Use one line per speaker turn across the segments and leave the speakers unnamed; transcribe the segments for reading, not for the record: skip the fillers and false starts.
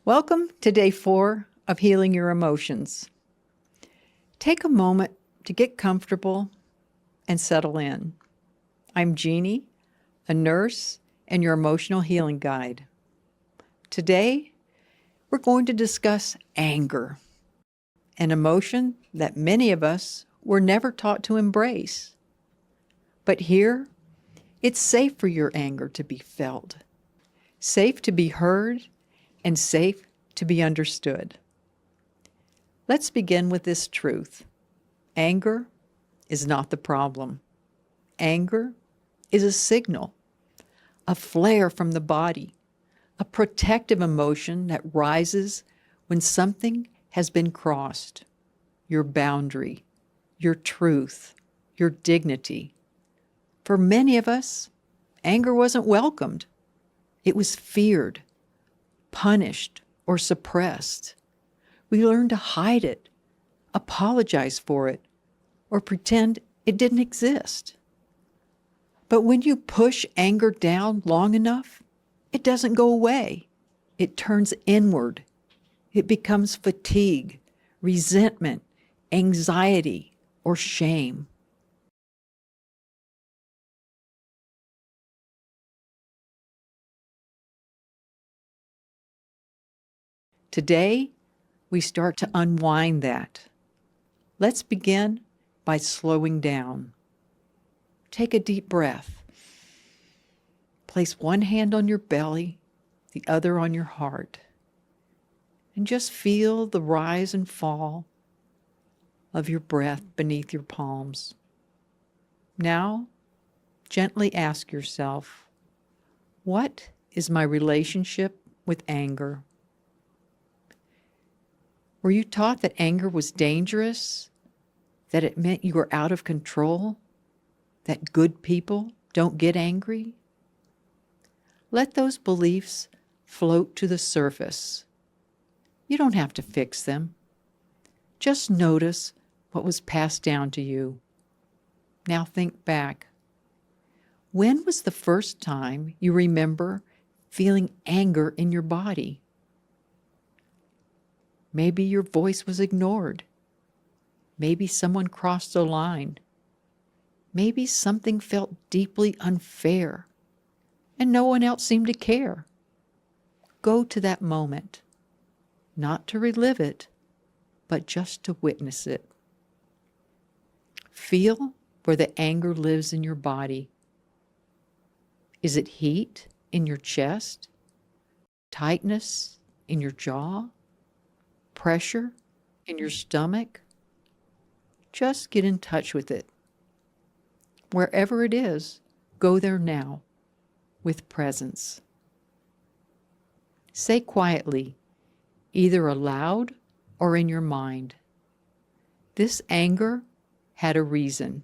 Welcome to day 4 of Healing Your Emotions. Take a moment to get comfortable and settle in. I'm Jeanne, a nurse and your emotional healing guide. Today, we're going to discuss anger, an emotion that many of us were never taught to embrace. But here, it's safe for your anger to be felt, safe to be heard, and safe to be understood. Let's begin with this truth. Anger is not the problem. Anger is a signal, a flare from the body, a protective emotion that rises when something has been crossed. Your boundary, your truth, your dignity. For many of us, anger wasn't welcomed. It was feared, punished, or suppressed. We learned to hide it, apologize for it, or pretend it didn't exist. But when you push anger down long enough, it doesn't go away. It turns inward. It becomes fatigue, resentment, anxiety, or shame. Today, we start to unwind that. Let's begin by slowing down. Take a deep breath. Place one hand on your belly, the other on your heart, and just feel the rise and fall of your breath beneath your palms. Now, gently ask yourself, what is my relationship with anger? Were you taught that anger was dangerous? That it meant you were out of control? That good people don't get angry? Let those beliefs float to the surface. You don't have to fix them. Just notice what was passed down to you. Now think back. When was the first time you remember feeling anger in your body? Maybe your voice was ignored. Maybe someone crossed a line. Maybe something felt deeply unfair, and no one else seemed to care. Go to that moment, not to relive it, but just to witness it. Feel where the anger lives in your body. Is it heat in your chest? Tightness in your jaw? Pressure in your stomach? Just get in touch with it. Wherever it is, go there now with presence. Say quietly, either aloud or in your mind, this anger had a reason.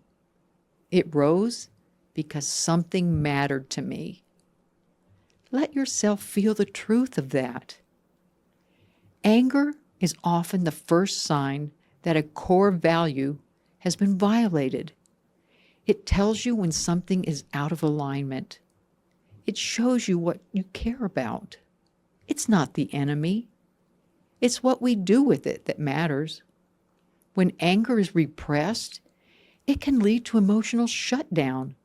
It rose because something mattered to me. Let yourself feel the truth of that. Anger is often the first sign that a core value has been violated. It tells you when something is out of alignment. It shows you what you care about. It's not the enemy. It's what we do with it that matters. When anger is repressed, it can lead to emotional shutdown.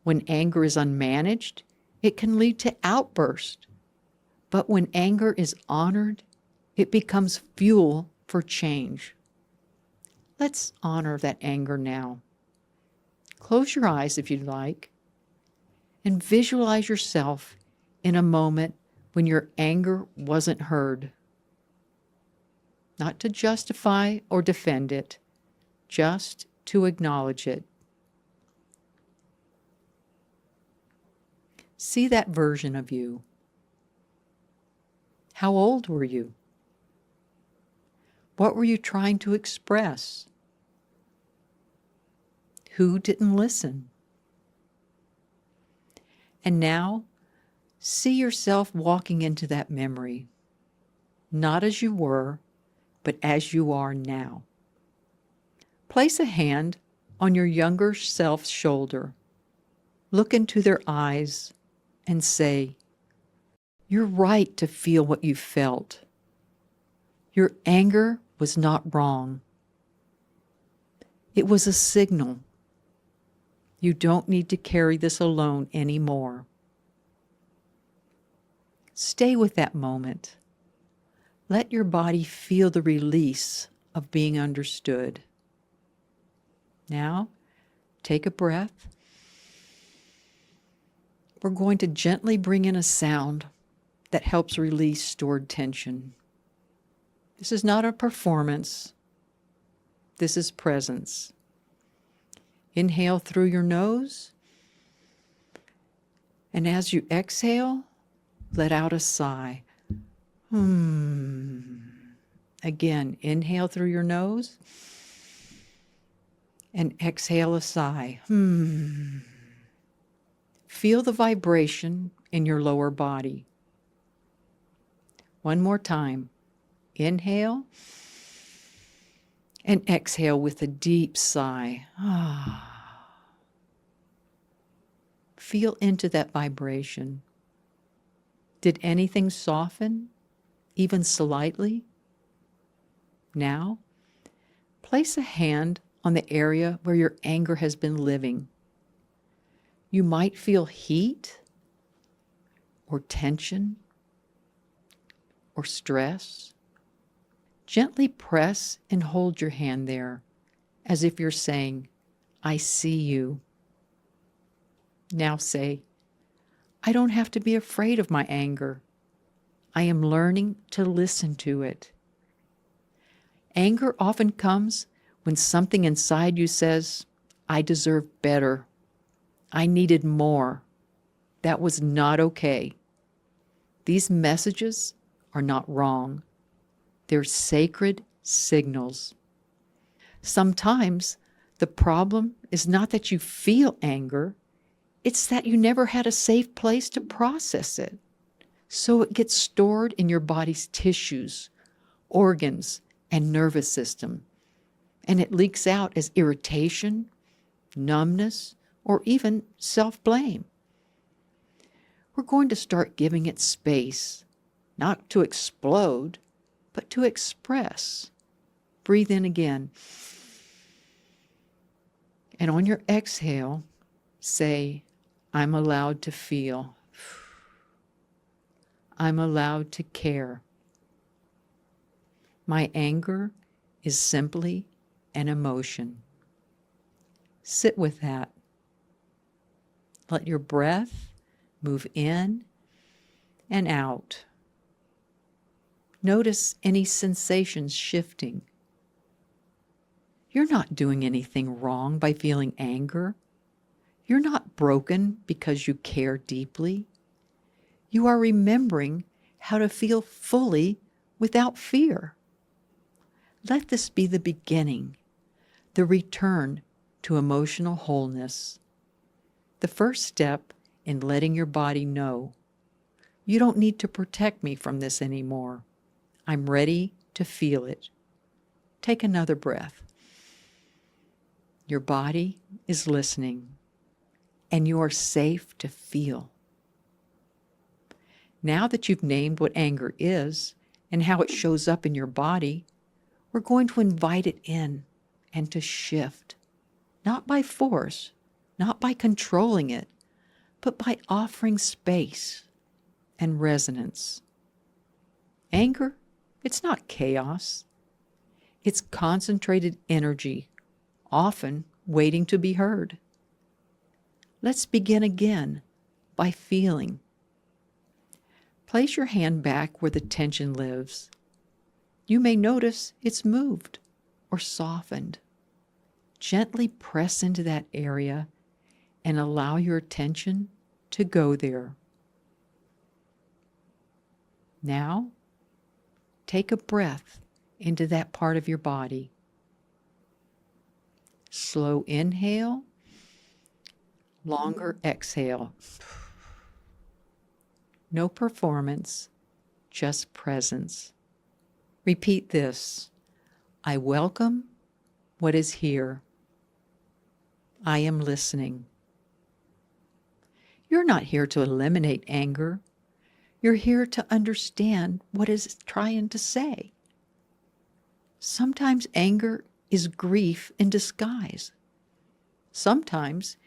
When anger is unmanaged, it can lead to outburst. But when anger is honored, it becomes fuel for change. Let's honor that anger now. Close your eyes if you'd like, and visualize yourself in a moment when your anger wasn't heard. Not to justify or defend it, just to acknowledge it. See that version of you. How old were you? What were you trying to express? Who didn't listen? And now, see yourself walking into that memory, not as you were, but as you are now. Place a hand on your younger self's shoulder. Look into their eyes and say, "You're right to feel what you felt. Your anger was not wrong. It was a signal. You don't need to carry this alone anymore. Stay with that moment. Let your body feel the release of being understood. Now, take a breath. We're going to gently bring in a sound that helps release stored tension. This is not a performance. This is presence. Inhale through your nose, and as you exhale, let out a sigh. Again, inhale through your nose, and exhale a sigh. Feel the vibration in your lower body. One more time. Inhale and exhale with a deep sigh. Feel into that vibration. Did anything soften, even slightly? Now, place a hand on the area where your anger has been living. You might feel heat or tension or stress. Gently press and hold your hand there as if you're saying, I see you. Now say, I don't have to be afraid of my anger. I am learning to listen to it. Anger often comes when something inside you says, I deserve better. I needed more. That was not okay. These messages are not wrong. They're sacred signals. Sometimes the problem is not that you feel anger, it's that you never had a safe place to process it. So it gets stored in your body's tissues, organs, and nervous system, and it leaks out as irritation, numbness, or even self-blame. We're going to start giving it space, not to explode, but to express. Breathe in again. And on your exhale, say, I'm allowed to feel. I'm allowed to care. My anger is simply an emotion. Sit with that. Let your breath move in and out. Notice any sensations shifting. You're not doing anything wrong by feeling anger. You're not broken because you care deeply. You are remembering how to feel fully without fear. Let this be the beginning, the return to emotional wholeness. The first step in letting your body know, you don't need to protect me from this anymore. I'm ready to feel it. Take another breath. Your body is listening, and you are safe to feel. Now that you've named what anger is and how it shows up in your body, we're going to invite it in and to shift, not by force, not by controlling it, but by offering space and resonance. Anger, it's not chaos. It's concentrated energy, often waiting to be heard. Let's begin again by feeling. Place your hand back where the tension lives. You may notice it's moved or softened. Gently press into that area and allow your attention to go there. Now, take a breath into that part of your body. Slow inhale, longer exhale. No performance, just presence. Repeat this. I welcome what is here. I am listening. You're not here to eliminate anger. You're here to understand what it's trying to say. Sometimes anger is grief in disguise. Sometimes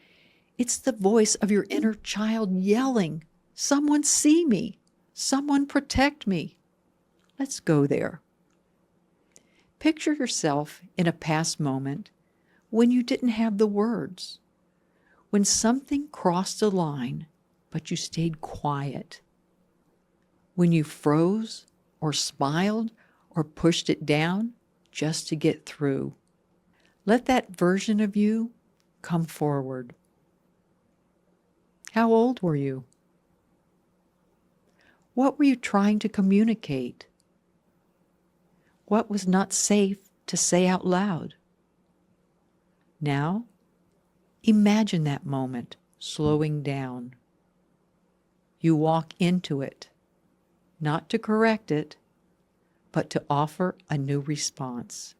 it's the voice of your inner child yelling, "Someone see me! Someone protect me!" Let's go there. Picture yourself in a past moment when you didn't have the words, when something crossed a line, but you stayed quiet, when you froze or smiled or pushed it down just to get through. Let that version of you come forward. How old were you? What were you trying to communicate? What was not safe to say out loud? Now, imagine that moment slowing down. You walk into it, not to correct it, but to offer a new response.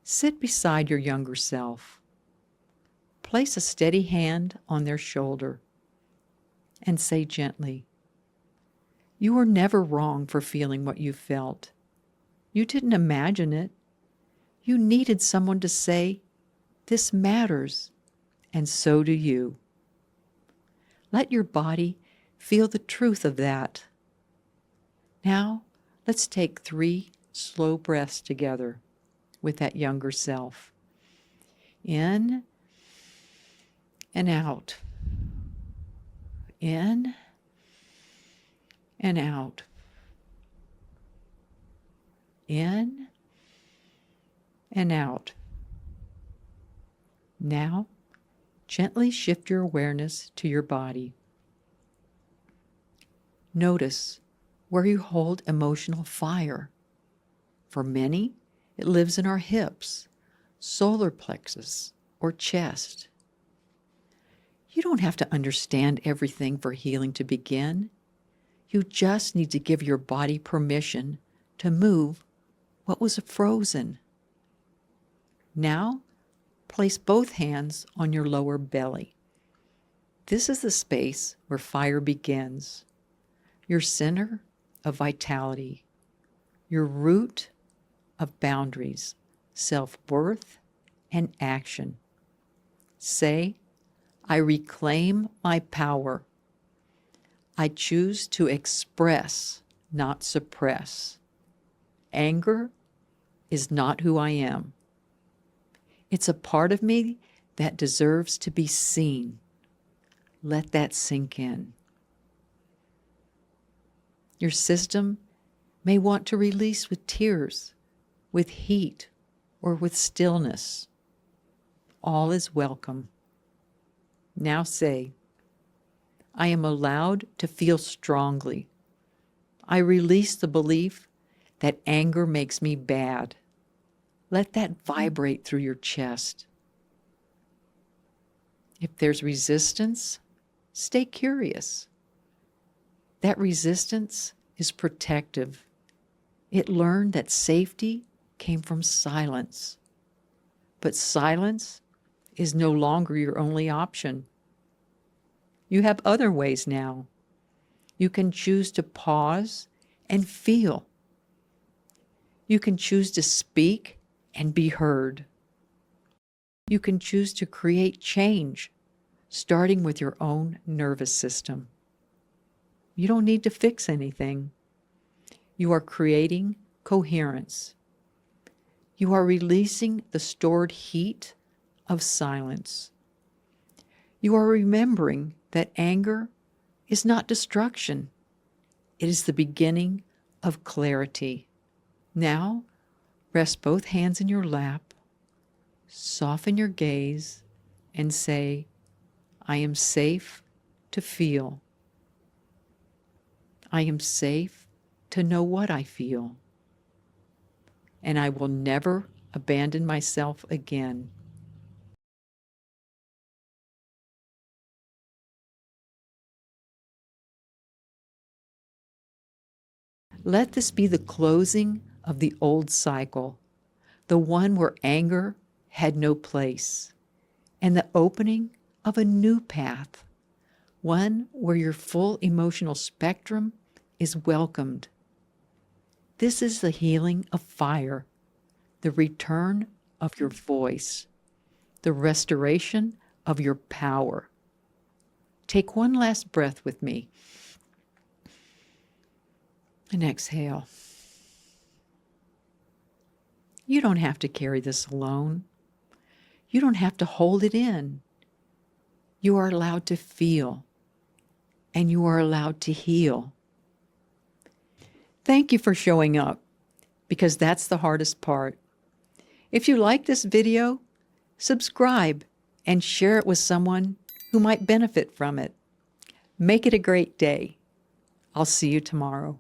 Sit beside your younger self. Place a steady hand on their shoulder and say gently, "You were never wrong for feeling what you felt. You didn't imagine it. You needed someone to say, 'This matters,' and so do you." Let your body feel the truth of that. Now, let's take 3 slow breaths together with that younger self. In and out. In and out. In and out. Now, gently shift your awareness to your body. Notice where you hold emotional fire. For many, it lives in our hips, solar plexus, or chest. You don't have to understand everything for healing to begin. You just need to give your body permission to move what was frozen. Now, place both hands on your lower belly. This is the space where fire begins, your center of vitality, your root of boundaries, self-worth, and action. Say, "I reclaim my power. I choose to express, not suppress. Anger is not who I am. It's a part of me that deserves to be seen." Let that sink in. Your system may want to release with tears, with heat, or with stillness. All is welcome. Now say, "I am allowed to feel strongly. I release the belief that anger makes me bad." Let that vibrate through your chest. If there's resistance, stay curious. That resistance is protective. It learned that safety came from silence. But silence is no longer your only option. You have other ways now. You can choose to pause and feel. You can choose to speak and be heard. You can choose to create change, starting with your own nervous system. You don't need to fix anything. You are creating coherence. You are releasing the stored heat of silence. You are remembering that anger is not destruction. It is the beginning of clarity. Now, rest both hands in your lap, soften your gaze, and say, "I am safe to feel. I am safe to know what I feel. And I will never abandon myself again." Let this be the closing of the old cycle, the one where anger had no place, and the opening of a new path, one where your full emotional spectrum is welcomed. This is the healing of fire, the return of your voice, the restoration of your power. Take one last breath with me. And exhale. You don't have to carry this alone. You don't have to hold it in. You are allowed to feel, and you are allowed to heal. Thank you for showing up, because that's the hardest part. If you like this video, subscribe and share it with someone who might benefit from it. Make it a great day. I'll see you tomorrow.